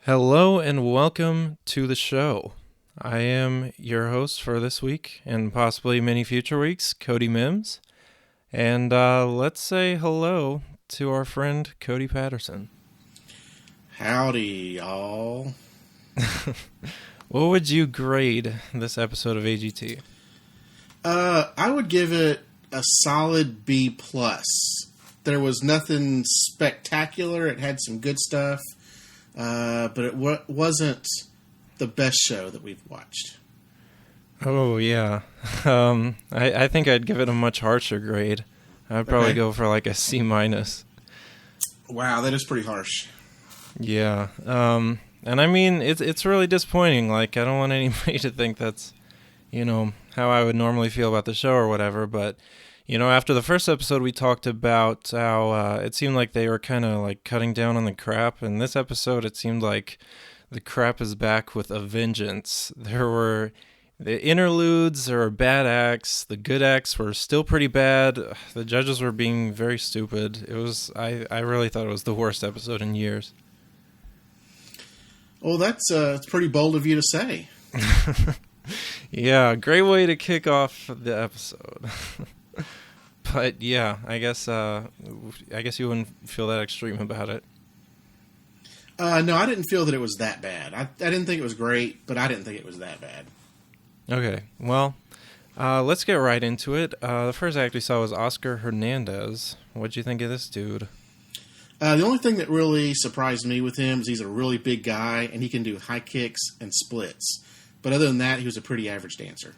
Hello and welcome to the show. I am your host for this week and possibly many future weeks, Cody Mims. And let's say hello to our friend Cody Patterson. Howdy, y'all. What would you grade this episode of AGT? I would give it a solid B plus. There was nothing spectacular. It had some good stuff, but it wasn't the best show that we've watched. Oh, yeah. I think I'd give it a much harsher grade. I'd probably go for like a C minus. Wow, that is pretty harsh. Yeah. And I mean, it's really disappointing. Like, I don't want anybody to think that's, how I would normally feel about the show or whatever. But, after the first episode, we talked about how it seemed like they were kind of like cutting down on the crap. And this episode, it seemed like the crap is back with a vengeance. There were the interludes, there were bad acts. The good acts were still pretty bad. The judges were being very stupid. I really thought it was the worst episode in years. Well, that's pretty bold of you to say. Yeah, great way to kick off the episode. But yeah, I guess you wouldn't feel that extreme about it. No, I didn't feel that it was that bad. I didn't think it was great, but I didn't think it was that bad. Okay, well, let's get right into it. The first act we saw was Oscar Hernandez. What'd you think of this dude? The only thing that really surprised me with him is he's a really big guy, and he can do high kicks and splits. But other than that, he was a pretty average dancer.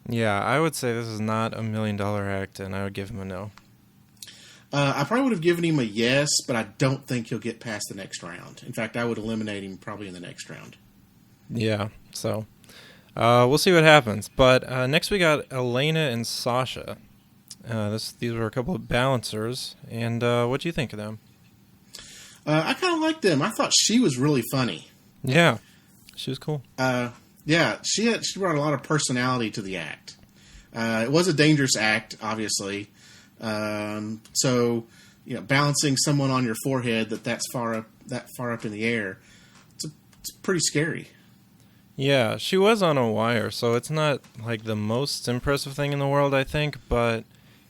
Yeah, I would say this is not $1 million act, and I would give him a no. I probably would have given him a yes, but I don't think he'll get past the next round. In fact, I would eliminate him probably in the next round. Yeah, so we'll see what happens. But next we got Elena and Sasha. These were a couple of balancers, and what do you think of them? I kind of liked them. I thought she was really funny. Yeah, she was cool. Yeah, she brought a lot of personality to the act. It was a dangerous act, obviously. So, balancing someone on your forehead that's far up in the air, it's pretty scary. Yeah, she was on a wire, so it's not like the most impressive thing in the world, I think, but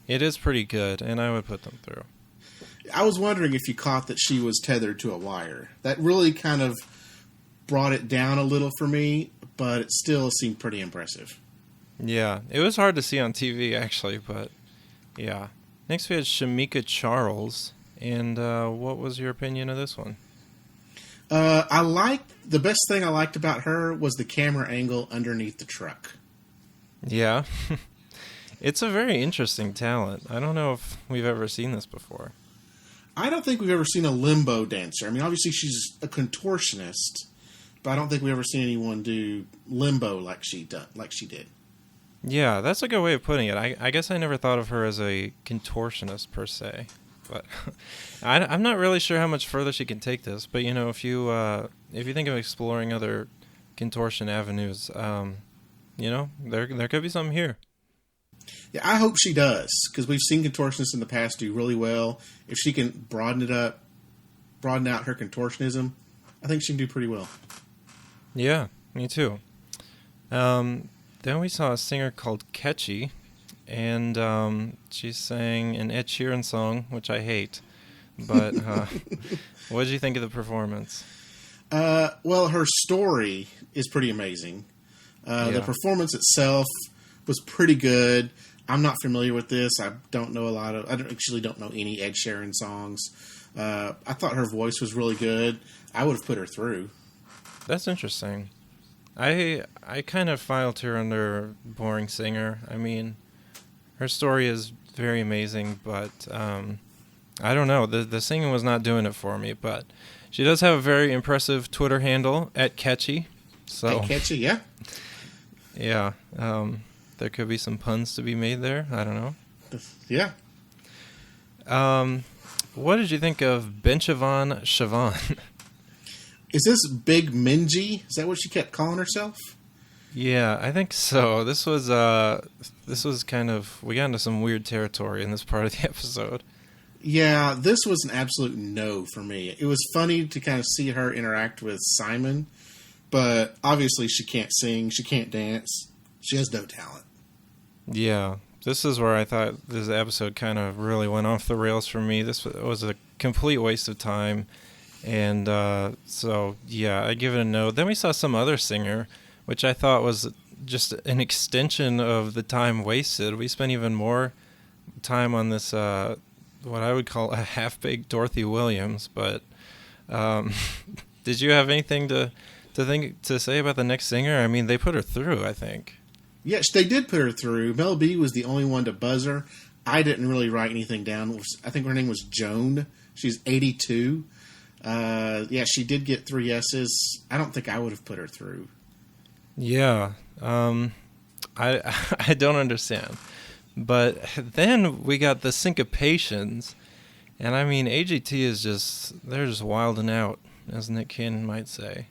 it is pretty good, and I would put them through. I was wondering if you caught that she was tethered to a wire. That really kind of brought it down a little for me, but it still seemed pretty impressive. Yeah, it was hard to see on TV, actually, but yeah. Next we had Shamika Charles, and what was your opinion of this one? The best thing I liked about her was the camera angle underneath the truck. Yeah. It's a very interesting talent. I don't know if we've ever seen this before. I don't think we've ever seen a limbo dancer. I mean, obviously she's a contortionist, but I don't think we've ever seen anyone do limbo like she did. Yeah, that's a good way of putting it. I guess I never thought of her as a contortionist per se, but I'm not really sure how much further she can take this. But if you think of exploring other contortion avenues, there could be something here. Yeah, I hope she does, because we've seen contortionists in the past do really well. If she can broaden out her contortionism, I think she can do pretty well. Yeah, me too. Then we saw a singer called Ketchy, and she sang an Ed Sheeran song, which I hate. But what did you think of the performance? Well, her story is pretty amazing. The performance itself was pretty good. I'm not familiar with this. I don't know any Ed Sheeran songs. I thought her voice was really good. I would have put her through. That's interesting. I kind of filed her under boring singer. I mean, her story is very amazing, but I don't know. The singing was not doing it for me, but she does have a very impressive Twitter handle, @Ketchy. So, Ketchy, yeah. Yeah. There could be some puns to be made there. I don't know. Yeah. What did you think of Benchavon Siobhan? Is this Big Minji? Is that what she kept calling herself? Yeah, I think so. This was kind of, we got into some weird territory in this part of the episode. Yeah, this was an absolute no for me. It was funny to kind of see her interact with Simon, but obviously she can't sing, she can't dance, she has no talent. Yeah, this is where I thought this episode kind of really went off the rails for me. This was a complete waste of time. And so, yeah, I give it a no. Then we saw some other singer, which I thought was just an extension of the time wasted. We spent even more time on this, what I would call a half-baked Dorothy Williams. But did you have anything to say about the next singer? I mean, they put her through, I think. Yes, they did put her through. Mel B was the only one to buzz her. I didn't really write anything down. I think her name was Joan. She's 82. Yeah, she did get 3 S's. I don't think I would have put her through. Yeah, I don't understand. But then we got the syncopations, and I mean AGT is they're just wilding out, as Nick Cannon might say.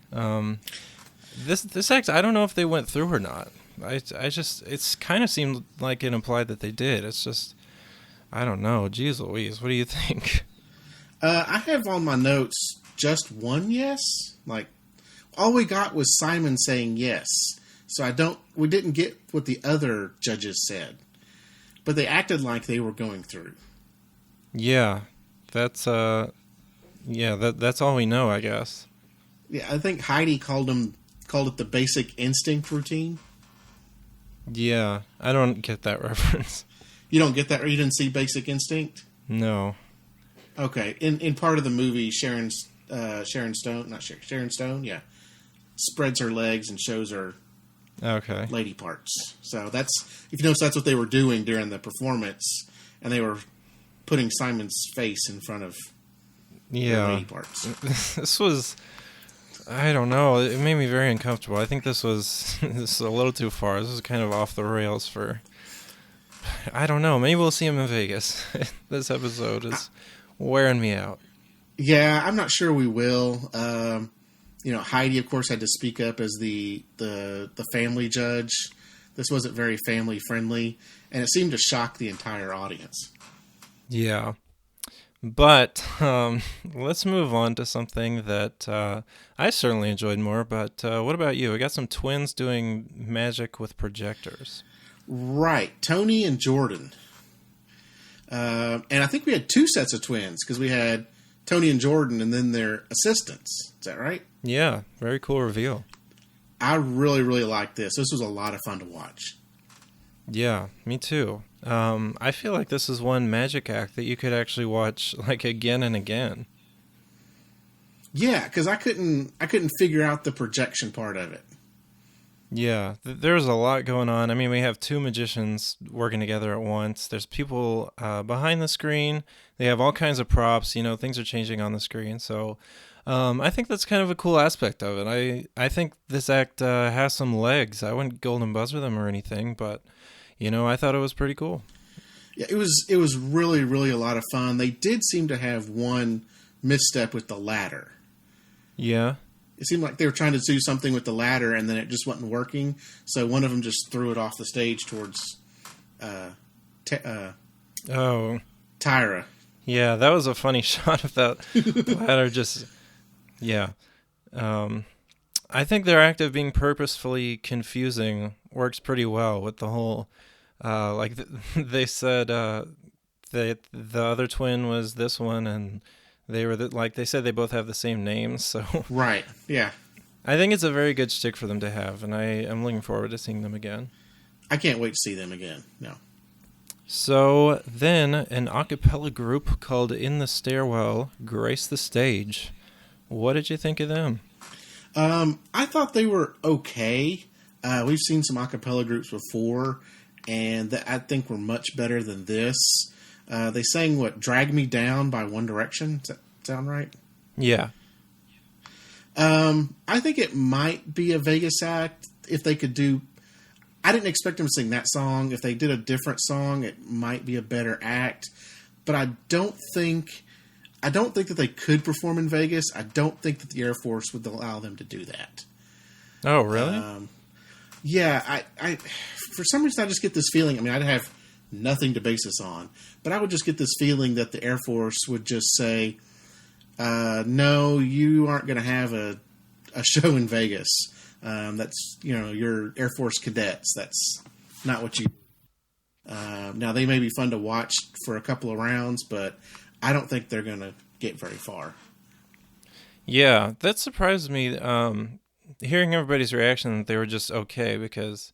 This act, I don't know if they went through or not. It's kind of seemed like it implied that they did. It's just, I don't know. Jeez Louise, what do you think? I have on my notes just one yes. Like, all we got was Simon saying yes. So we didn't get what the other judges said. But they acted like they were going through. Yeah, that's all we know, I guess. Yeah, I think Heidi called it the basic instinct routine. Yeah, I don't get that reference. You don't get that, or you didn't see Basic Instinct? No. Okay, in part of the movie, Sharon Stone, yeah, spreads her legs and shows her lady parts. So if you notice, that's what they were doing during the performance, and they were putting Simon's face in front of her lady parts. This was, I don't know, it made me very uncomfortable. I think this is a little too far. This is kind of off the rails for, I don't know, maybe we'll see him in Vegas. This episode is wearing me out. Yeah, I'm not sure we will. Heidi, of course, had to speak up as the family judge. This wasn't very family friendly, and it seemed to shock the entire audience. Yeah. But let's move on to something that I certainly enjoyed more. But what about you? We got some twins doing magic with projectors. Right. Tony and Jordan. And I think we had 2 sets of twins, because we had Tony and Jordan and then their assistants. Is that right? Yeah. Very cool reveal. I really, really liked this. This was a lot of fun to watch. Yeah, me too. I feel like this is one magic act that you could actually watch like again and again. Yeah, because I couldn't figure out the projection part of it. Yeah, there's a lot going on. I mean, we have 2 magicians working together at once. There's people behind the screen. They have all kinds of props. Things are changing on the screen. So I think that's kind of a cool aspect of it. I think this act has some legs. I wouldn't golden buzzer them or anything, but I thought it was pretty cool. Yeah, it was really, really a lot of fun. They did seem to have one misstep with the ladder. Yeah. It seemed like they were trying to do something with the ladder, and then it just wasn't working. So one of them just threw it off the stage towards Tyra. Yeah, that was a funny shot of that ladder. Yeah. I think their act of being purposefully confusing works pretty well with the whole, they said that the other twin was this one, and they were they said they both have the same names. So right, yeah. I think it's a very good shtick for them to have, and I'm looking forward to seeing them again. I can't wait to see them again. No. So then, an a cappella group called In the Stairwell graced the stage. What did you think of them? I thought they were okay. We've seen some a cappella groups before, and I think were much better than this. They sang, Drag Me Down by One Direction? Does that sound right? Yeah. I think it might be a Vegas act if they could do... I didn't expect them to sing that song. If they did a different song, it might be a better act. But I don't think that they could perform in Vegas. I don't think that the Air Force would allow them to do that. Oh, really? Yeah, I for some reason I just get this feeling. I mean, I'd have nothing to base this on. But I would just get this feeling that the Air Force would just say, no, you aren't going to have a show in Vegas. That's, your Air Force cadets. That's not what you... now, they may be fun to watch for a couple of rounds, but I don't think they're going to get very far. Yeah, that surprised me. Hearing everybody's reaction, that they were just okay, because,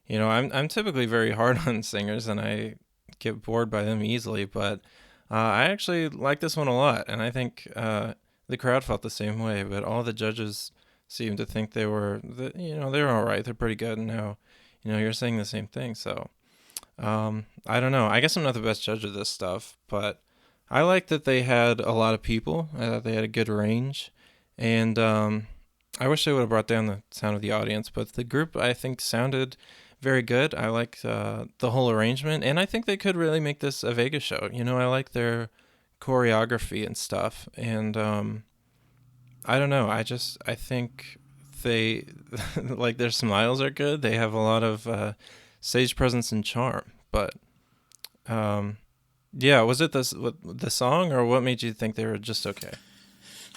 I'm typically very hard on singers, and I get bored by them easily, but I actually like this one a lot, and I think the crowd felt the same way, but all the judges seemed to think they were all right, they're pretty good, and now, you're saying the same thing, so I don't know. I guess I'm not the best judge of this stuff, but I like that they had a lot of people. I thought they had a good range, and I wish they would have brought down the sound of the audience, but the group, I think, sounded very good. I liked the whole arrangement, and I think they could really make this a Vegas show. I like their choreography and stuff, and I don't know. I think they, like, their smiles are good. They have a lot of stage presence and charm, but yeah, was it the song, or what made you think they were just okay?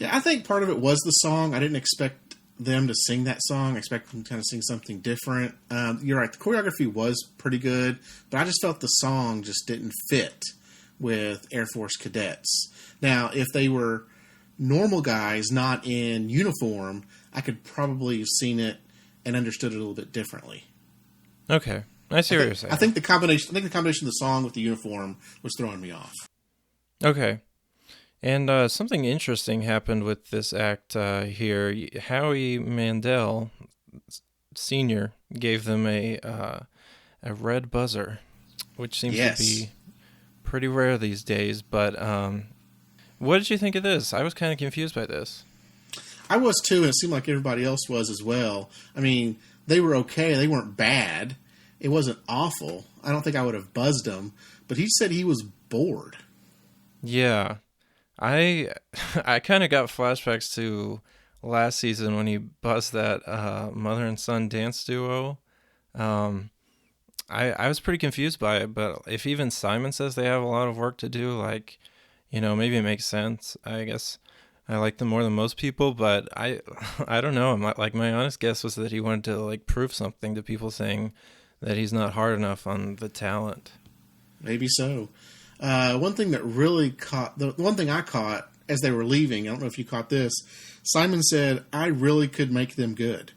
Yeah, I think part of it was the song. I didn't expect them to sing that song. I expected them to kind of sing something different. You're right, the choreography was pretty good, but I just felt the song just didn't fit with Air Force cadets. Now, if they were normal guys not in uniform, I could probably have seen it and understood it a little bit differently. Okay, I see what you're saying. I think the combination of the song with the uniform was throwing me off. Okay. And something interesting happened with this act here. Howie Mandel Sr. gave them a red buzzer, which seems to be pretty rare these days. But what did you think of this? I was kind of confused by this. I was too, and it seemed like everybody else was as well. I mean, they were okay. They weren't bad. It wasn't awful. I don't think I would have buzzed him, but he said he was bored. Yeah. I kind of got flashbacks to last season when he buzzed that mother and son dance duo. I was pretty confused by it, but if even Simon says they have a lot of work to do, like, maybe it makes sense. I guess I like them more than most people, but I don't know. My honest guess was that he wanted to, like, prove something to people, saying that he's not hard enough on the talent. Maybe so. One thing that really the one thing I caught as they were leaving, I don't know if you caught this, Simon said, I really could make them good.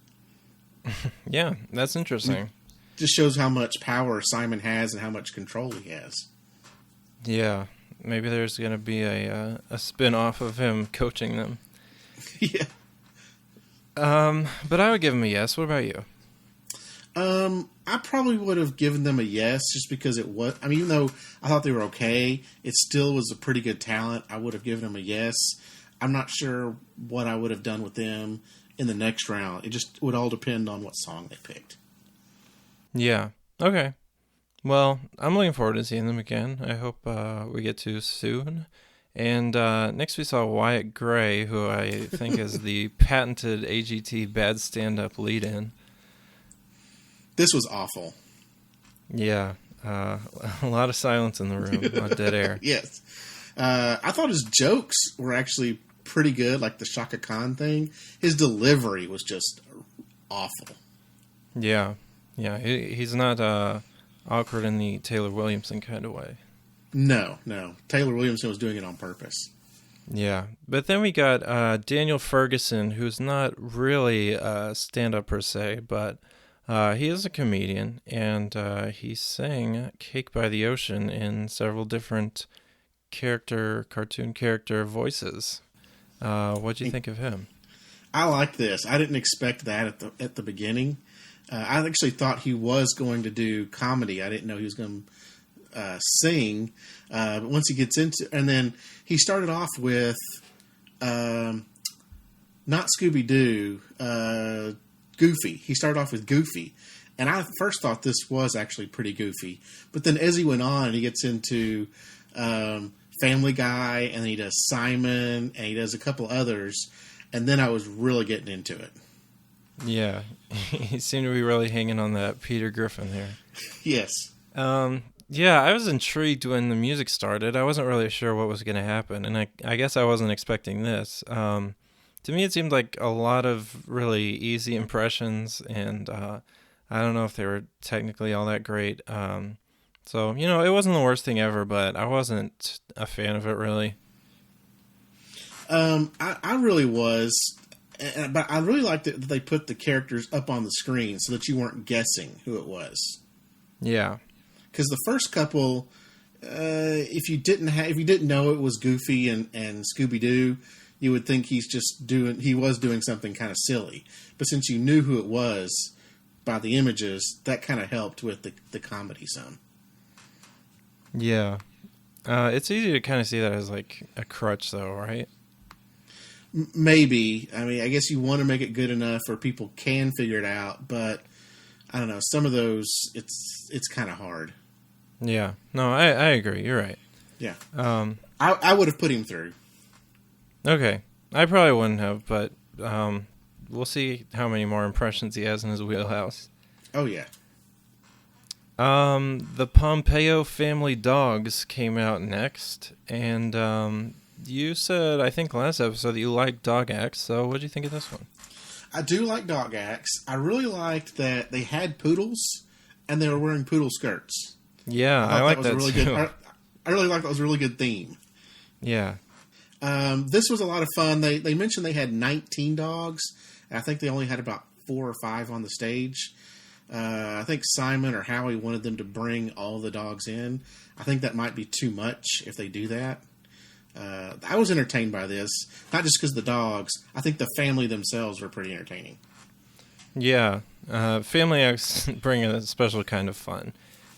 Yeah, that's interesting. Just shows how much power Simon has and how much control he has. Yeah, maybe there's going to be a spin-off of him coaching them. Yeah. But I would give him a yes. What about you? I probably would have given them a yes, just because it was, even though I thought they were okay, it still was a pretty good talent. I would have given them a yes. I'm not sure what I would have done with them in the next round. It just would all depend on what song they picked. Yeah. Okay. Well, I'm looking forward to seeing them again. I hope we get to soon. And next we saw Wyatt Gray, who I think is the patented AGT bad stand-up lead-in. This was awful. Yeah, a lot of silence in the room, a lot of dead air. Yes. I thought his jokes were actually pretty good, like the Shaka Khan thing. His delivery was just awful. Yeah, he's not awkward in the Taylor Williamson kind of way. No. Taylor Williamson was doing it on purpose. Yeah, but then we got Daniel Ferguson, who's not really a stand-up per se, but he is a comedian, and he sang Cake by the Ocean in several different cartoon character voices. What'd you think of him? I like this. I didn't expect that at the beginning. I actually thought he was going to do comedy. I didn't know he was going to sing. But once he gets into... And then he started off with... not Scooby-Doo... Goofy. He started off with Goofy. And I first thought this was actually pretty goofy. But then as he went on, he gets into Family Guy, and then he does Simon, and he does a couple others. And then I was really getting into it. Yeah. He seemed to be really hanging on that Peter Griffin there. Yes. Yeah, I was intrigued when the music started. I wasn't really sure what was going to happen, and I guess I wasn't expecting this. To me, it seemed like a lot of really easy impressions, and I don't know if they were technically all that great. So, it wasn't the worst thing ever, but I wasn't a fan of it really. I really was, but I really liked that they put the characters up on the screen so that you weren't guessing who it was. Yeah. Because the first couple, if you didn't know it was Goofy and Scooby Doo, you would think he was doing something kind of silly. But since you knew who it was by the images, that kind of helped with the comedy some. Yeah. It's easy to kind of see that as like a crutch, though, right? Maybe. I mean, I guess you want to make it good enough where people can figure it out, but I don't know. Some of those, it's kind of hard. Yeah. No, I agree. You're right. Yeah. I would have put him through. Okay. I probably wouldn't have, but we'll see how many more impressions he has in his wheelhouse. Oh, yeah. The Pompeo Family Dogs came out next, and you said, I think last episode, that you liked Dog Acts, so what do you think of this one? I do like Dog Acts. I really liked that they had poodles, and they were wearing poodle skirts. Yeah, I like that really too. Good. I really liked that. It was a really good theme. Yeah. This was a lot of fun. They mentioned they had 19 dogs. I think they only had about 4 or 5 on the stage. I think Simon or Howie wanted them to bring all the dogs in. I think that might be too much if they do that. I was entertained by this, not just because of the dogs. I think the family themselves were pretty entertaining. Yeah. Family acts bring a special kind of fun.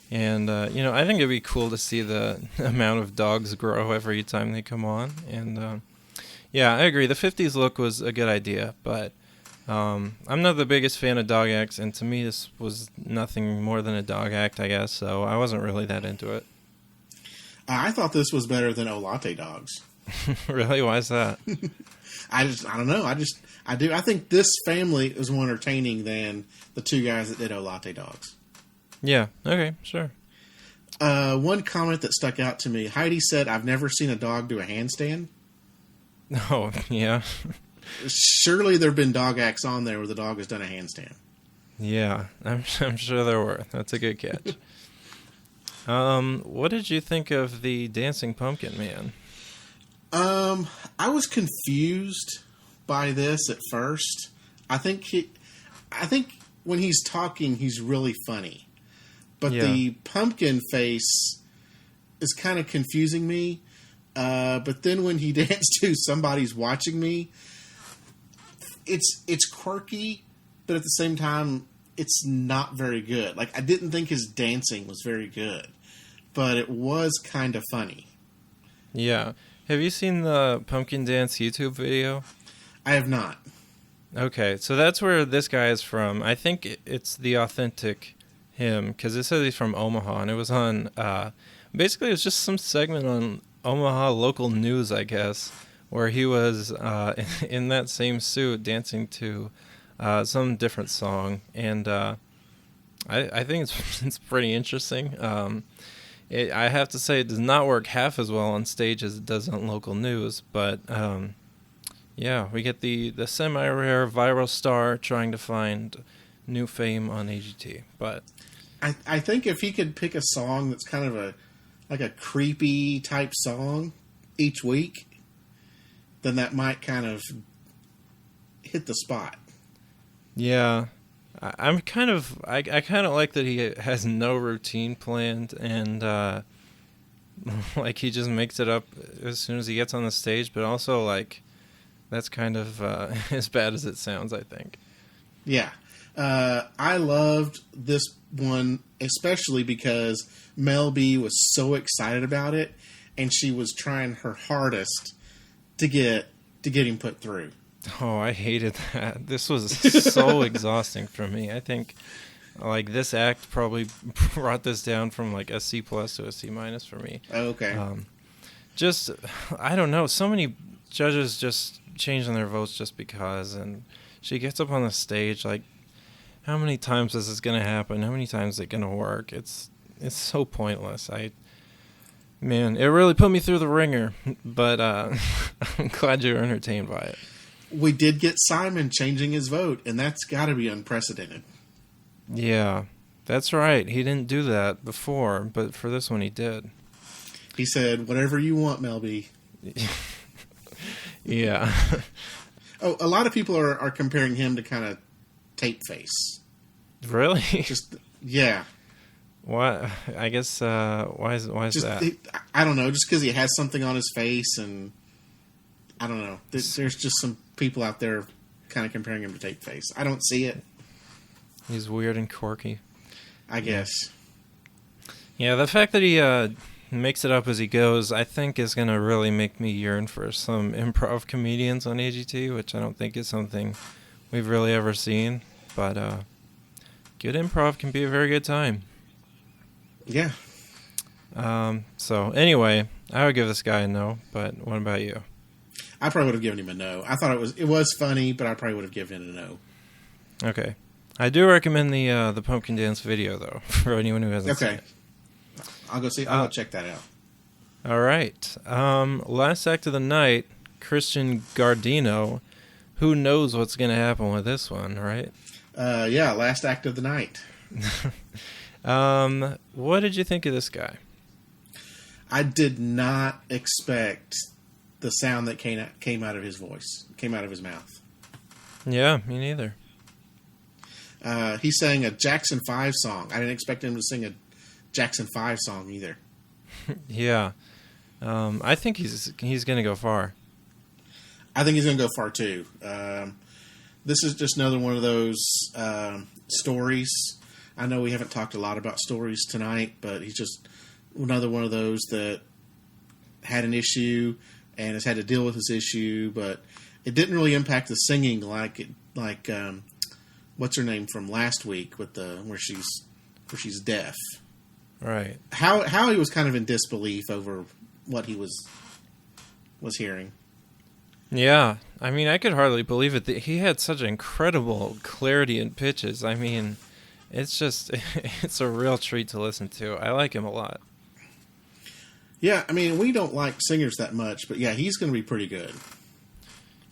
And, I think it'd be cool to see the amount of dogs grow every time they come on. And, yeah, I agree. The 50s look was a good idea, but I'm not the biggest fan of dog acts, and to me this was nothing more than a dog act, I guess, so I wasn't really that into it. I thought this was better than Olate Dogs. Really? Why is that? I don't know. I think this family is more entertaining than the 2 guys that did Olate Dogs. Yeah, okay, sure. One comment that stuck out to me, Heidi said, "I've never seen a dog do a handstand." Oh, yeah. Surely there have been dog acts on there where the dog has done a handstand. Yeah, I'm sure there were. That's a good catch. What did you think of the Dancing Pumpkin Man? I was confused by this at first. I think when he's talking, he's really funny. But the pumpkin face is kind of confusing me. But then when he danced to "Somebody's Watching Me," it's quirky, but at the same time, it's not very good. Like, I didn't think his dancing was very good, but it was kind of funny. Yeah. Have you seen the Pumpkin Dance YouTube video? I have not. Okay, so that's where this guy is from. I think it's the authentic him, because it says he's from Omaha, and it was on, basically it was just some segment on Omaha local news, I guess, where he was in that same suit dancing to some different song, and I think it's pretty interesting. I have to say it does not work half as well on stage as it does on local news, but yeah, we get the semi-rare viral star trying to find new fame on AGT, but I think if he could pick a song that's kind of a creepy type song each week, then that might kind of hit the spot. Yeah, I kind of like that he has no routine planned, and like he just makes it up as soon as he gets on the stage, but also like that's kind of as bad as it sounds, I think. Yeah. I loved this one, especially because Mel B was so excited about it, and she was trying her hardest to get him put through. Oh, I hated that. This was so exhausting for me. I think like this act probably brought this down from like a C+ to a C- for me. Oh, okay. Just I don't know. So many judges just changing their votes just because, and she gets up on the stage like, how many times is this going to happen? How many times is it going to work? It's it's so pointless. Man, it really put me through the ringer, but I'm glad you were entertained by it. We did get Simon changing his vote, and that's got to be unprecedented. Yeah, that's right. He didn't do that before, but for this one he did. He said, "Whatever you want, Mel B." Yeah. Oh, a lot of people are comparing him to kind of Tape Face. Really? Yeah. Why? I guess. Why is that? I don't know. Just because he has something on his face, and I don't know. There's just some people out there kind of comparing him to Tape Face. I don't see it. He's weird and quirky, I guess. Yeah, the fact that he makes it up as he goes, I think, is going to really make me yearn for some improv comedians on AGT, which I don't think is something we've really ever seen. But good improv can be a very good time. Yeah. So anyway, I would give this guy a no. But what about you? I probably would have given him a no. I thought it was funny, but I probably would have given it a no. Okay. I do recommend the pumpkin dance video though for anyone who hasn't seen it. I'll go see. I'll go check that out. All right. Last act of the night, Christian Gardino. Who knows what's going to happen with this one, right? Yeah, last act of the night. What did you think of this guy? I did not expect the sound that came out of his voice, came out of his mouth. Yeah, me neither. He sang a Jackson 5 song. I didn't expect him to sing a Jackson 5 song either. Yeah. I think he's going to go far. I think he's going to go far too. This is just another one of those stories. I know we haven't talked a lot about stories tonight, but he's just another one of those that had an issue and has had to deal with this issue, but it didn't really impact the singing like what's her name from last week with where she's deaf. Right. How he was kind of in disbelief over what he was hearing. Yeah, I mean, I could hardly believe it. He had such incredible clarity and pitches. I mean, it's just, it's a real treat to listen to. I like him a lot. Yeah, I mean, we don't like singers that much, but yeah, he's going to be pretty good.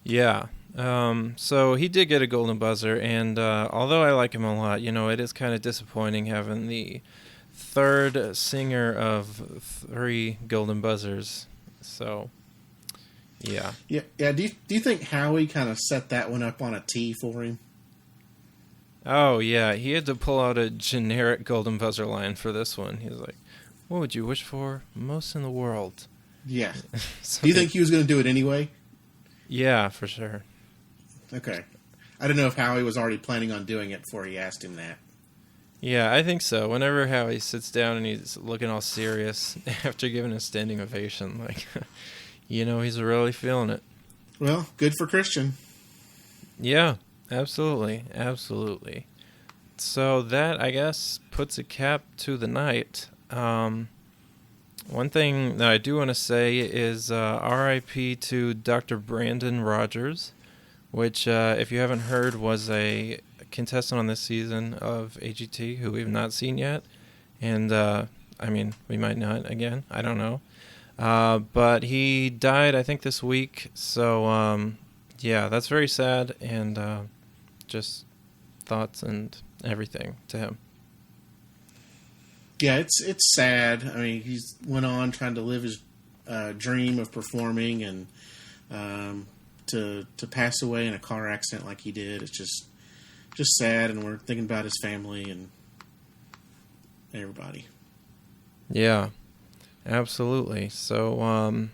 Yeah. So he did get a golden buzzer, and although I like him a lot, it is kind of disappointing having the third singer of 3 golden buzzers. So, yeah. Yeah. Do you think Howie kind of set that one up on a tee for him? Oh, yeah. He had to pull out a generic golden buzzer line for this one. He was like, "What would you wish for most in the world?" Yeah. Do you think he was going to do it anyway? Yeah, for sure. Okay. I don't know if Howie was already planning on doing it before he asked him that. Yeah, I think so. Whenever Howie sits down and he's looking all serious after giving a standing ovation, like, he's really feeling it. Well, good for Christian. Yeah, absolutely. Absolutely. So that, I guess, puts a cap to the night. One thing that I do want to say is RIP to Dr. Brandon Rogers, which, if you haven't heard, was a contestant on this season of AGT who we've not seen yet. And, we might not again. I don't know. But he died, I think, this week. So, yeah, that's very sad. And just thoughts and everything to him. Yeah, it's sad. I mean, he's went on trying to live his dream of performing, and to pass away in a car accident like he did, it's just sad. And we're thinking about his family and everybody. Yeah, absolutely. So,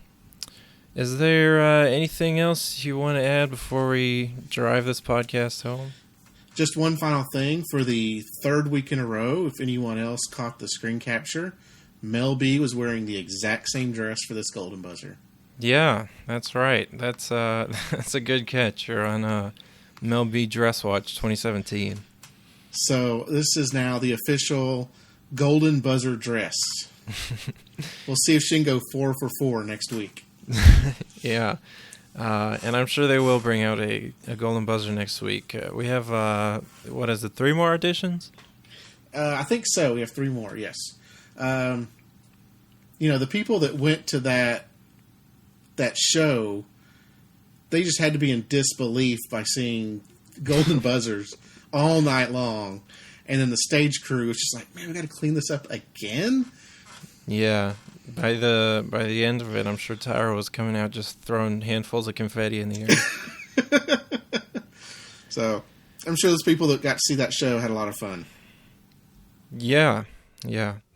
is there anything else you want to add before we drive this podcast home? Just one final thing. For the 3rd week in a row, if anyone else caught the screen capture, Mel B was wearing the exact same dress for this golden buzzer. Yeah, that's right. That's that's a good catch. You're on Mel B Dress Watch 2017. So this is now the official golden buzzer dress. We'll see if she can go 4 for 4 next week. Yeah. And I'm sure they will bring out a golden buzzer next week. We have, 3 more auditions? I think so. We have 3 more, yes. The people that went to that show, they just had to be in disbelief by seeing golden buzzers all night long. And then the stage crew was just like, man, we got to clean this up again? Yeah. By the end of it, I'm sure Tyra was coming out just throwing handfuls of confetti in the air. So, I'm sure those people that got to see that show had a lot of fun. Yeah.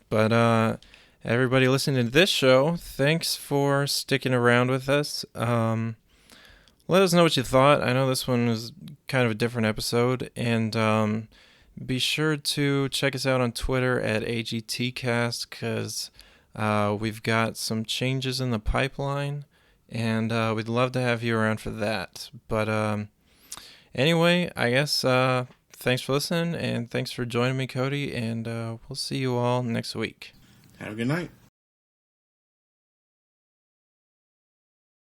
But everybody listening to this show, thanks for sticking around with us. Let us know what you thought. I know this one was kind of a different episode, and be sure to check us out on Twitter at AGTcast, because we've got some changes in the pipeline, and we'd love to have you around for that. But anyway, I guess thanks for listening, and thanks for joining me, Cody, and we'll see you all next week. Have a good night.